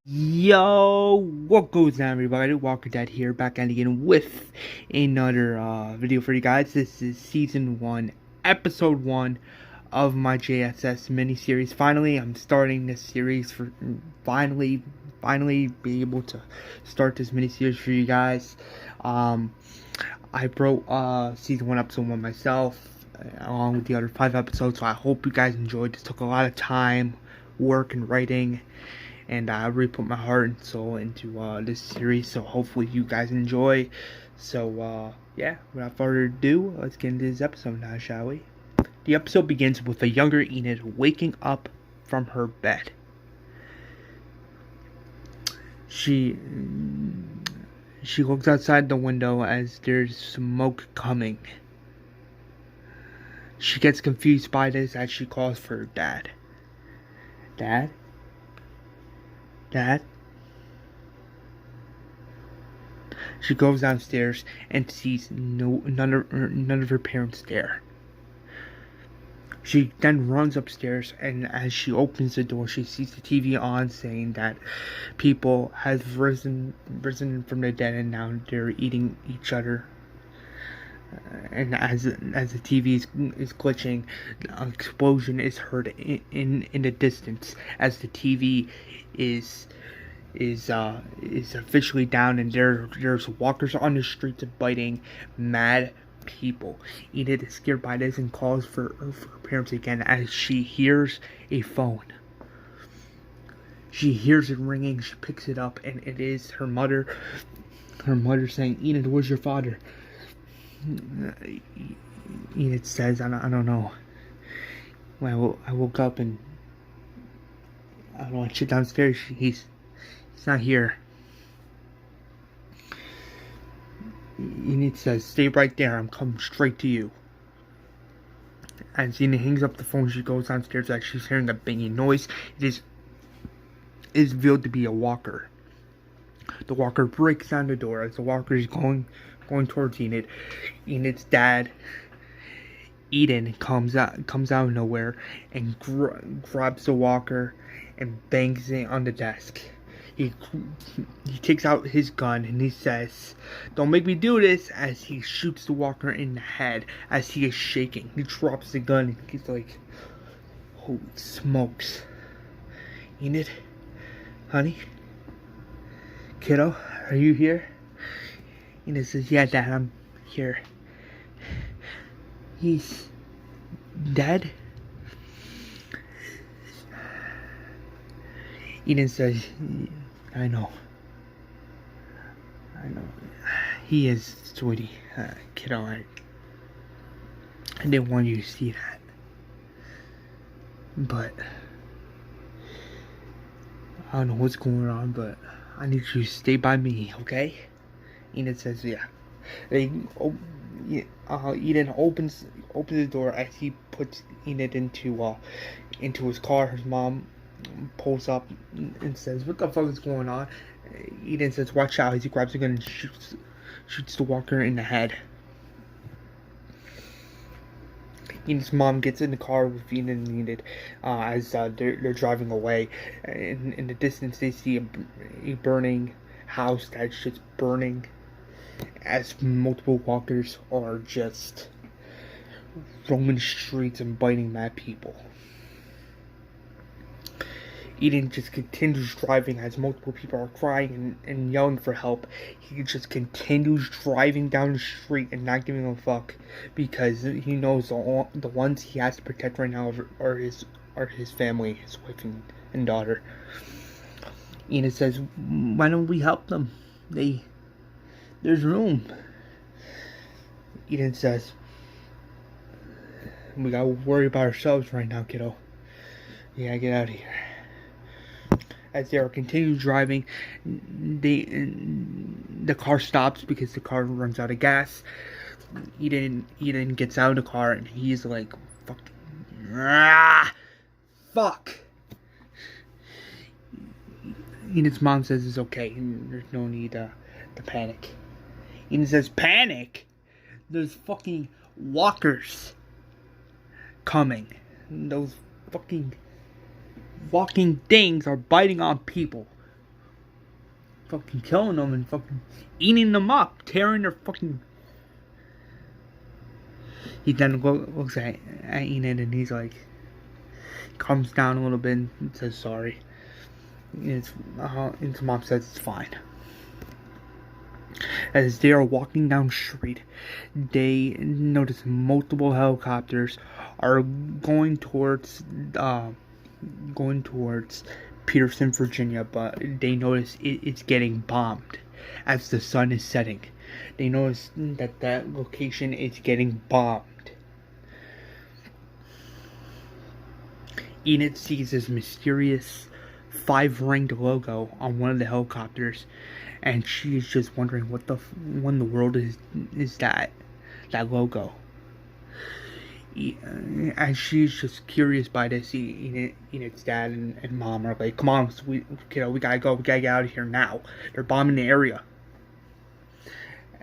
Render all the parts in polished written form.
Yo, what goes on, everybody? Walker Dad here, back at again with another video for you guys. This is season 1, episode 1 of my JSS miniseries. Finally, I'm starting this series for finally be able to start this miniseries for you guys. I wrote season 1, episode 1 myself, along with the other 5 episodes. So I hope you guys enjoyed. This took a lot of time, work, and writing. And I really put my heart and soul into this series, so hopefully you guys enjoy. So, yeah, without further ado, let's get into this episode now, shall we? The episode begins with a younger Enid waking up from her bed. She looks outside the window as there's smoke coming. She gets confused by this as she calls for her dad. Dad? Dad? She goes downstairs and sees none of her parents there. She then runs upstairs, and as she opens the door, she sees the TV on, saying that people have risen from the dead, and now they're eating each other. And as the TV is glitching, an explosion is heard in the distance as the TV is officially down, and there's walkers on the streets biting mad people. Enid is scared by this and calls for her parents again as she hears a phone. She hears it ringing. She picks it up, and it is her mother. Her mother saying, "Enid, where's your father?" Enid says, I don't know. When I woke up and I don't know, I shit downstairs. He's not here. Enid says, "Stay right there. I'm coming straight to you." As Enid hangs up the phone, she goes downstairs as she's hearing a banging noise. It is revealed to be a walker. The walker breaks down the door as the walker is going towards Enid. Enid's dad, Eiden, comes out of nowhere and grabs the walker and bangs it on the desk. He takes out his gun and he says, "Don't make me do this," as he shoots the walker in the head as he is shaking. He drops the gun and he's like, "Holy smokes. Enid, honey, kiddo, are you here?" Enid says, "Yeah, Dad, I'm here." "He's dead?" Eiden says, I know. He is, sweetie. Kiddo, I didn't want you to see that. But I don't know what's going on, but I need you to stay by me, okay?" Enid says, "Yeah." Eden opens the door as he puts Enid into his car. His mom pulls up and says, "What the fuck is going on?" Eiden says, "Watch out," as he grabs a gun and shoots the walker in the head. Enid's mom gets in the car with Enid and Enid as they're driving away. In the distance, they see a burning house that's just burning, as multiple walkers are just roaming the streets and biting mad people. Eiden just continues driving as multiple people are crying and yelling for help. He just continues driving down the street and not giving a fuck, because he knows the ones he has to protect right now are his family, his wife and daughter. Enid says, "Why don't we help them? There's room." Eiden says, "We gotta worry about ourselves right now, kiddo. Yeah, get out of here." As they are continue driving, the car stops because the car runs out of gas. Eiden gets out of the car and he's like, fuck. Enid's mom says it's okay. There's no need to panic. Enid says, "Panic? There's fucking walkers coming. Those fucking walking things are biting on people. fucking killing them and fucking eating them up, tearing their fucking. He then looks at Enid and he's like, calms down a little bit and says sorry. And his mom says it's fine. As they are walking down the street, they notice multiple helicopters are going towards Peterson, Virginia, but they notice it's getting bombed as the sun is setting. They notice that location is getting bombed. Enid sees this mysterious 5-ringed logo on one of the helicopters, and she is just wondering what in the world is that logo. And she's just curious by this. Enid's dad and mom are like, "Come on, we gotta go. We gotta get out of here now. They're bombing the area."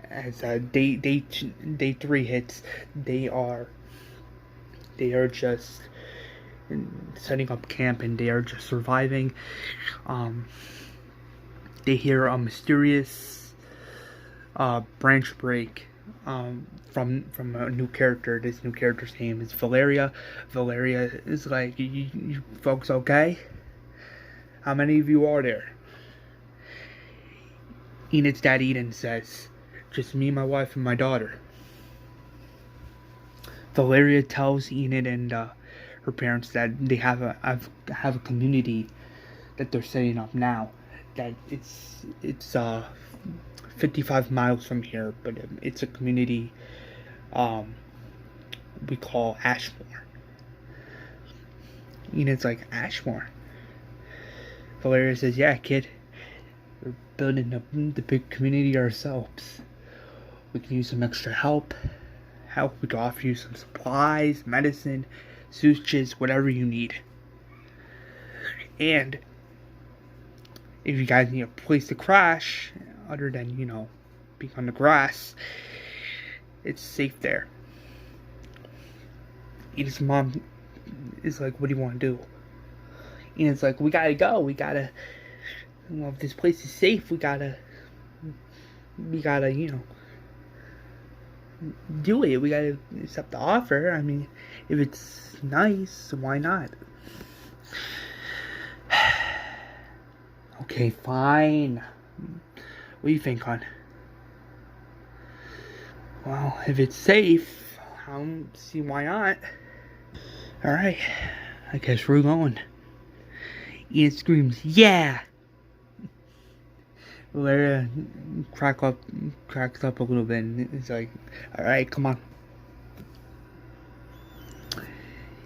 As day 3 hits, they are just setting up camp and they are just surviving. They hear a mysterious branch break from a new character. This new character's name is Valeria. Valeria is like, you folks okay? How many of you are there? Enid's dad Eiden says, just me, my wife, and my daughter. Valeria tells Enid and her parents that they have a community that they're setting up now. That it's 55 miles from here, but it's a community we call Ashmore. Enid's like, Ashmore? Valeria says, yeah, kid. We're building the big community ourselves. We can use some extra help. We can offer you some supplies, medicine, sutures, whatever you need. And if you guys need a place to crash, other than, being on the grass, it's safe there. Enid's mom is like, what do you want to do? Enid's like, we gotta go. If this place is safe, we gotta, do it. We gotta accept the offer. I mean, if it's nice, why not? Okay, fine. What do you think, hon? Well, if it's safe, I don't see why not. Alright, I guess we're going. Enid screams, yeah! Valeria cracks up a little bit and it's like, alright, come on.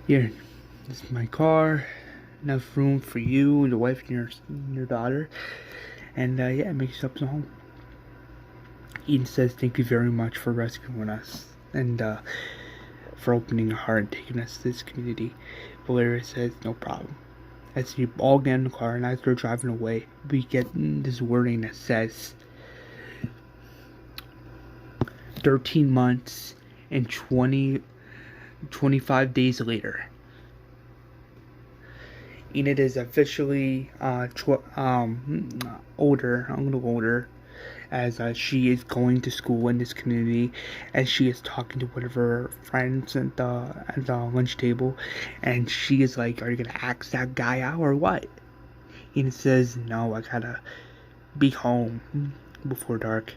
Here, this is my car. Enough room for you and your wife and your daughter. And yeah, make yourself at home. Eiden says thank you very much for rescuing us and for opening your heart and taking us to this community. Valeria says no problem. As you all get in the car and as they're driving away, we get this wording that says 13 months and 25 days later. Enid is officially older, as she is going to school in this community, as she is talking to one of her friends at the lunch table, and she is like, "Are you gonna ask that guy out or what?" Enid says, "No, I gotta be home before dark."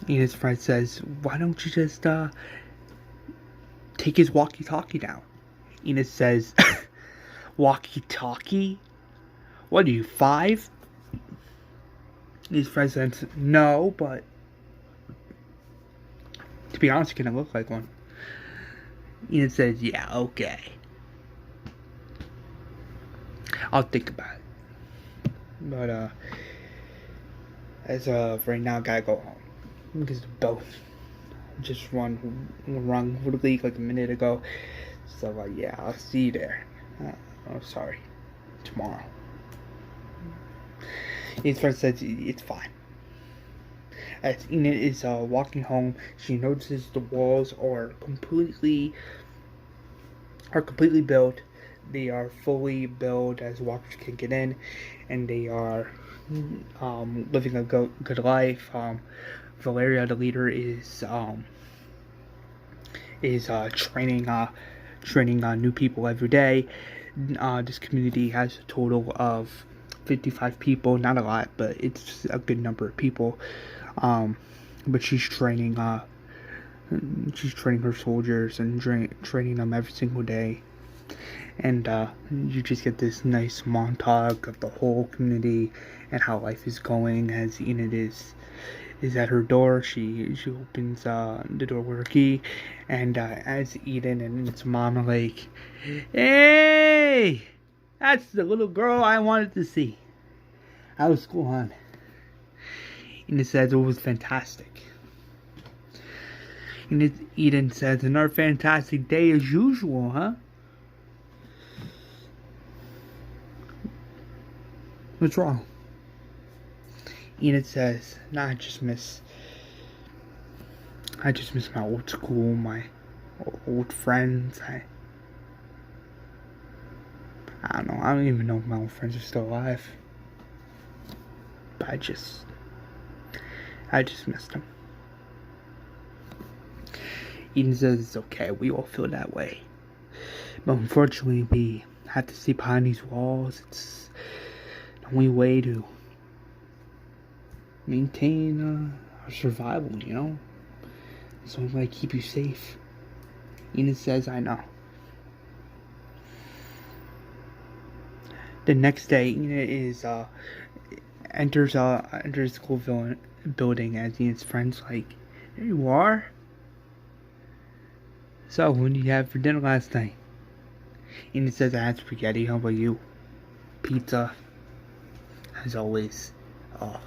Enid's friend says, "Why don't you just take his walkie-talkie down?" Enid says, "Walkie-talkie? What are you, 5?" His friend says, "No, but to be honest, you're gonna look like one." Enid says, "Yeah, okay. I'll think about it." But as of right now, I gotta go home because the bell just rung literally like a minute ago. So yeah, I'll see you there. Sorry, tomorrow. His friend says it's fine. As Enid is walking home, she notices the walls are completely built. They are fully billed as walkers can get in, and they are living a good life. Valeria, the leader, is training new people every day. This community has a total of 55 people. Not a lot, but it's a good number of people. But she's training her soldiers and training them every single day. And you just get this nice montage of the whole community and how life is going as Enid is at her door. She opens the door with her key, and as Eiden and its mom are like, "Hey, that's the little girl I wanted to see. How was school, hon?" Enid says it was fantastic. Eiden says, "Another fantastic day as usual, huh?" "What's wrong?" Enid says, "Nah, I just miss my old school, my old friends. I don't know. I don't even know if my old friends are still alive. But I just missed them." Eden says it's okay. We all feel that way. But unfortunately, we have to stay behind these walls. It's the only way to maintain our survival, you know? It's the only way to keep you safe. Enid says, "I know." The next day, Enid is enters the school building as Enid's friends like, "There you are. So, what did you have for dinner last night?" Enid says, "I had spaghetti. How about you?" "Pizza, as always." Oh,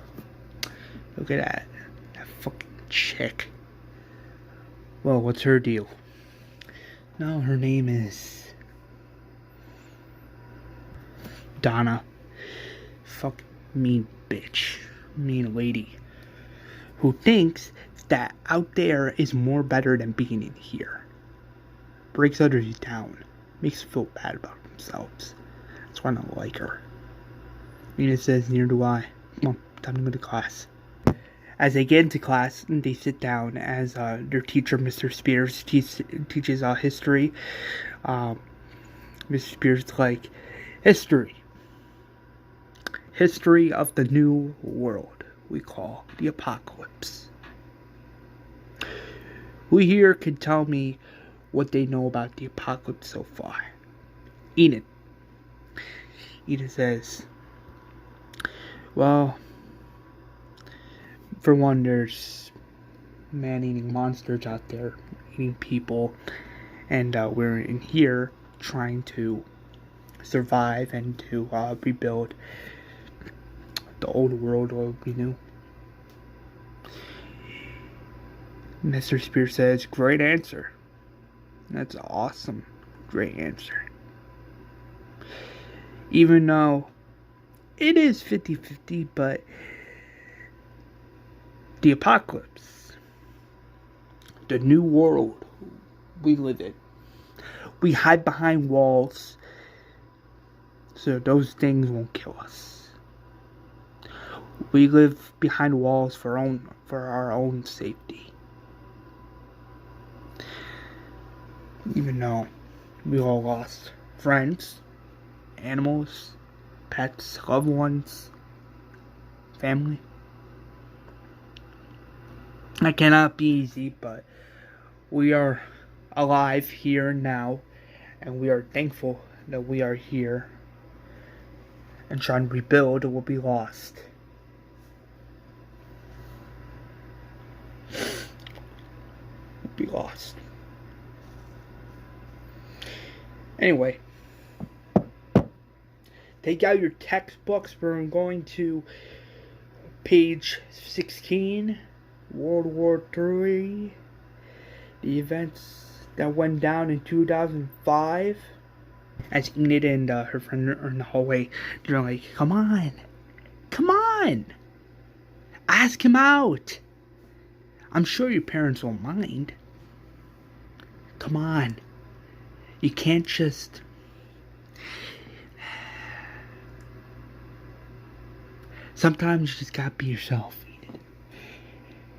look at that fucking chick. "Well, what's her deal?" "No, her name is Donna. Fuck mean bitch. Mean lady. Who thinks that out there is more better than being in here. Breaks others down. Makes them feel bad about themselves. That's why I don't like her." Enid says, "Neither do I. Come on, time to go to class." As they get into class, they sit down as their teacher, Mr. Spears, teaches history. Mr. Spears is like, "History. History of the new world we call the apocalypse. Who here can tell me what they know about the apocalypse so far?" Enid. Enid says, "Well, for one, there's man-eating monsters out there eating people, and we're in here trying to survive and to rebuild the old world we knew." Mr. Spears says, "Great answer. That's awesome. Great answer. Even though it is 50-50, but the apocalypse, the new world we live in, we hide behind walls so those things won't kill us. We live behind walls for our own safety. Even though we all lost friends, animals, pets, loved ones, family. That cannot be easy, but we are alive here and now, and we are thankful that we are here and trying to rebuild what we lost." Be lost. Anyway, take out your textbooks. We're going to page 16, World War III, the events that went down in 2005. As Enid and her friend are in the hallway, they're like, come on, ask him out. I'm sure your parents won't mind. Come on. You can't just Sometimes you just gotta be yourself, Enid.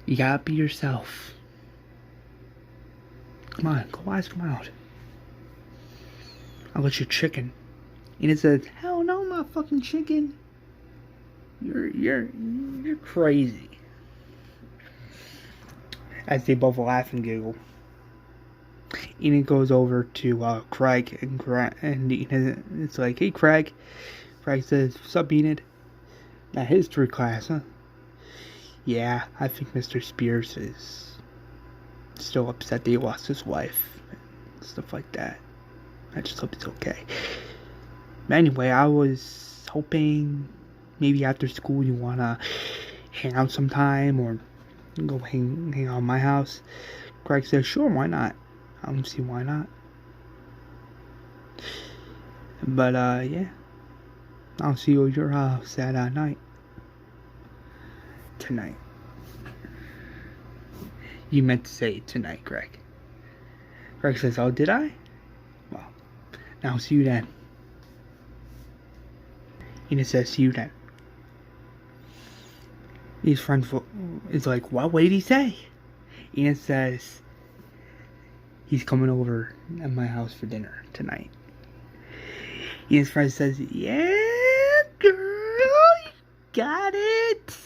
You gotta be yourself. Come on, go ask him out. I'll let you chicken. Enid says, hell no, I'm not fucking chicken. You're crazy. As they both laugh and giggle. Enid goes over to Craig, and Enid, it's like, hey Craig. Craig says, what's up, Enid? That history class, huh? Yeah, I think Mr. Spears is still upset that he lost his wife and stuff like that. I just hope it's okay. But anyway, I was hoping maybe after school you wanna hang out sometime or go hang out at my house. Craig says, sure, why not? I don't see why not. But yeah. I'll see you at your house at night. Tonight. You meant to say tonight, Greg. Greg says, oh, did I? Well, now see you then. Enid says, see you then. His friend is like, what did he say? Enid says, he's coming over at my house for dinner tonight. Enid's friend says, yeah, girl, you got it.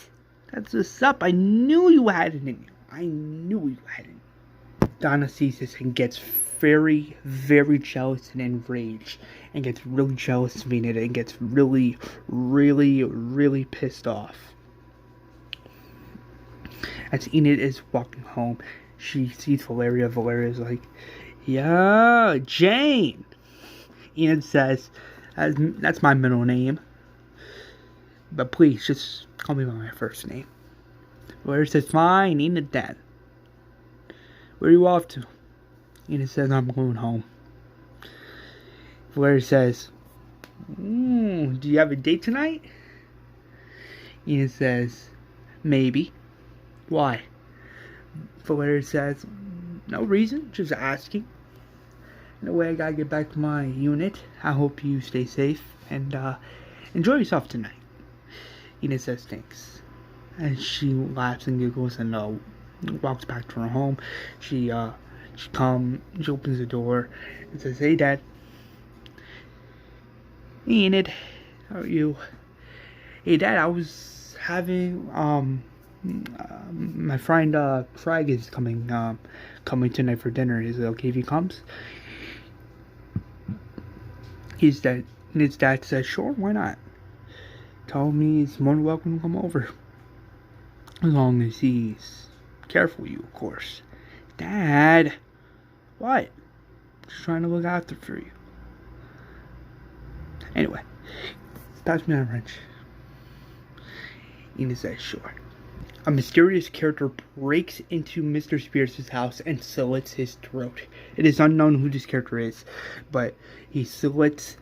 That's what's up. I knew you had it in you. I knew you had it. Donna sees this and gets very, very jealous and enraged. And gets really jealous of Enid and gets really, really, really pissed off. As Enid is walking home, she sees Valeria. Valeria's like, yeah, Jane. Enid says, that's my middle name. But please, just call me by my first name. Valeria says, fine, Enid then. Where are you off to? Enid says, I'm going home. Valeria says, do you have a date tonight? Enid says, maybe. Why? Valeria says, no reason, just asking. Anyway, I gotta get back to my unit. I hope you stay safe and enjoy yourself tonight. Enid says thanks. And she laughs and giggles and walks back to her home. She opens the door and says, hey Dad. Hey Enid, how are you? Hey Dad, I was having my friend Craig is coming tonight for dinner. Is it okay if he comes? His dad says, sure, why not? Told me he's more than welcome to come over. As long as he's careful with you, of course. Dad! What? Just trying to look after for you. Anyway, pass me that wrench. Enid says, sure. A mysterious character breaks into Mr. Spears' house and slits his throat. It is unknown who this character is, but he slits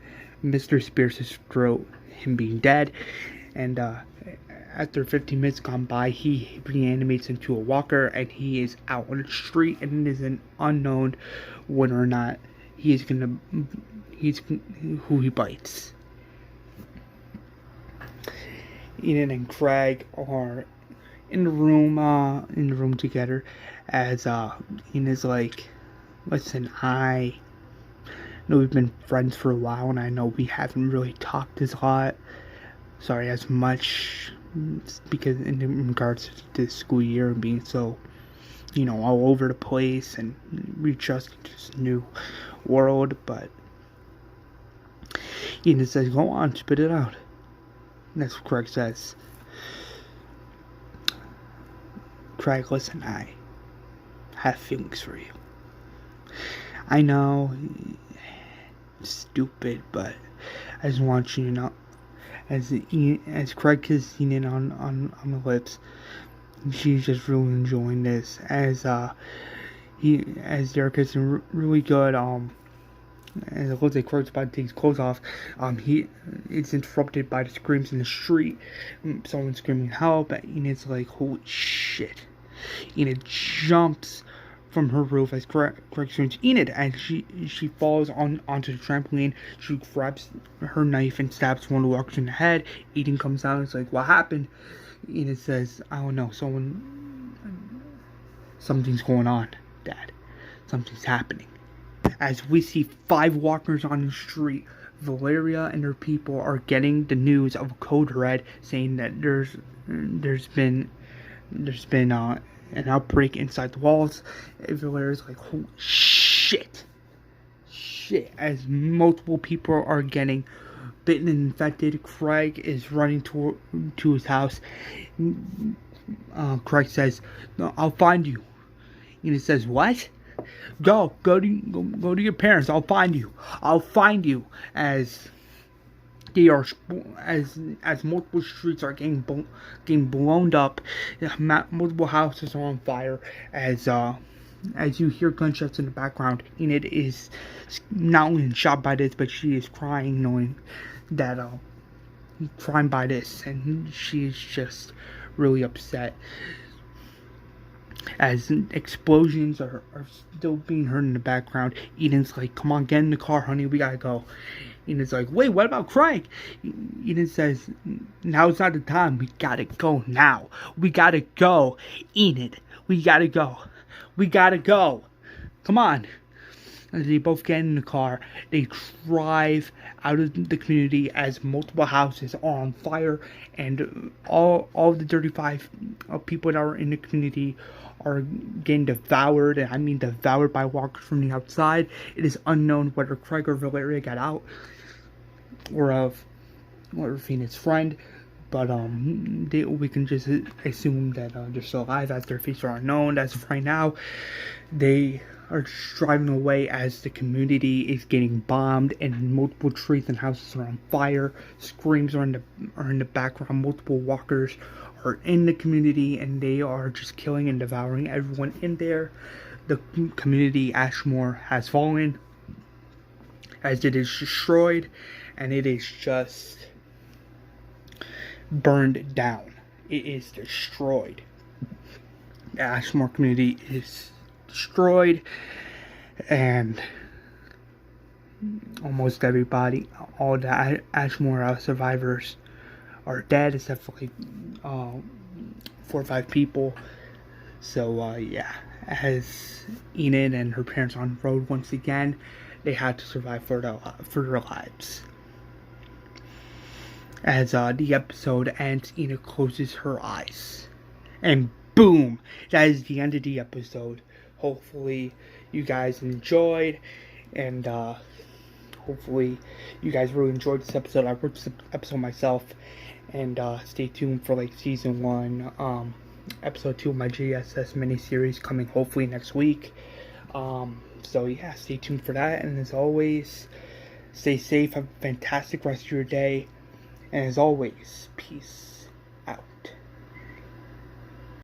Mr. Spears' throat, him being dead, and after 15 minutes gone by, he reanimates into a walker, and he is out on the street, and it is an unknown whether or not he's who he bites. Enid and Craig are in the room together, as Enid's like, listen, I know we've been friends for a while, and I know we haven't really talked as much, because in regards to the school year and being so, all over the place and readjusting to this new world, but Enid says, go on, spit it out. And that's what Craig says. Craig, listen, I have feelings for you. I know, it's stupid, but I just want you to know, as Craig kisses Enid on the lips, she's just really enjoying this, as they're kissing really good, and it looks like Craig's about to take his clothes off. It's interrupted by the screams in the street. Someone screaming help, and Enid's like, holy shit. Enid jumps from her roof as Craig screams Enid, and she falls onto the trampoline. She grabs her knife and stabs one of the walkers in the head. Eiden comes out and is like, "What happened?" Enid says, "I don't know. Something's going on, Dad. Something's happening." As we see 5 walkers on the street, Valeria and her people are getting the news of Code Red saying that there's been an outbreak inside the walls. Valeria's like, "Holy shit!" As multiple people are getting bitten and infected, Craig is running to his house. Craig says, "No, I'll find you." And he says, "What? Go to your parents. I'll find you." As they are, as multiple streets are getting blown up, multiple houses are on fire. As you hear gunshots in the background, Enid is not only shocked by this, but she is crying, knowing that crying by this, and she is just really upset. As explosions are still being heard in the background, Eden's like, "Come on, get in the car, honey, we gotta go." Eden's like, "Wait, what about Craig?" Eden says, "Now's not the time, we gotta go now. We gotta go, Enid, we gotta go. Come on." As they both get in the car, they drive out of the community as multiple houses are on fire, and all of the 35 people that are in the community are getting devoured, and I mean devoured by walkers from the outside. It is unknown whether Craig or Valeria got out, or Phoenix's friend, but we can just assume that they're still alive, as their faces are unknown. As of right now, they are driving away as the community is getting bombed and multiple trees and houses are on fire. Screams are in the background. Multiple walkers are in the community, and they are just killing and devouring everyone in there. The community Ashmore has fallen, as it is destroyed, and it is just burned down. It is destroyed. The Ashmore community is destroyed, and almost everybody, all the Ashmore survivors are dead, except for like 4 or 5 people. So yeah, as Enid and her parents on the road once again, they had to survive for their lives. As the episode ends, Enid closes her eyes, and boom, that is the end of the episode. Hopefully you guys enjoyed, and hopefully you guys really enjoyed this episode. I wrote this episode myself, and stay tuned for like season 1, episode 2 of my JSS miniseries coming hopefully next week. So yeah, stay tuned for that, and as always, stay safe, have a fantastic rest of your day, and as always, peace.